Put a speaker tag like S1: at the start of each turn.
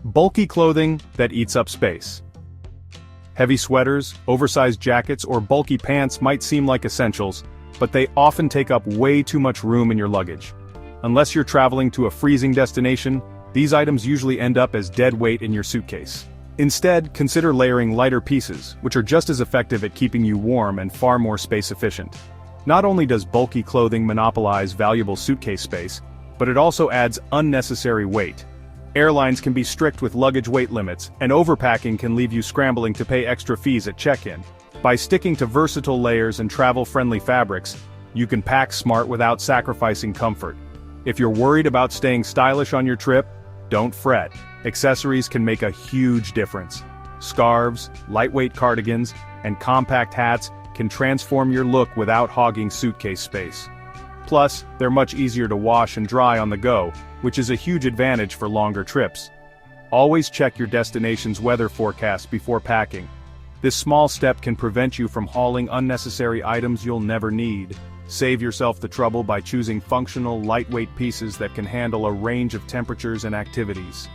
S1: Bulky clothing that eats up space. Heavy sweaters, oversized jackets, or bulky pants might seem like essentials, but they often take up way too much room in your luggage. Unless you're traveling to a freezing destination, these items usually end up as dead weight in your suitcase. Instead, consider layering lighter pieces, which are just as effective at keeping you warm and far more space efficient. Not only does bulky clothing monopolize valuable suitcase space, but it also adds unnecessary weight. Airlines can be strict with luggage weight limits, and overpacking can leave you scrambling to pay extra fees at check-in. By sticking to versatile layers and travel-friendly fabrics, you can pack smart without sacrificing comfort. If you're worried about staying stylish on your trip, don't fret. Accessories can make a huge difference. Scarves, lightweight cardigans, and compact hats can transform your look without hogging suitcase space. Plus, they're much easier to wash and dry on the go, which is a huge advantage for longer trips. Always check your destination's weather forecast before packing. This small step can prevent you from hauling unnecessary items you'll never need. Save yourself the trouble by choosing functional, lightweight pieces that can handle a range of temperatures and activities.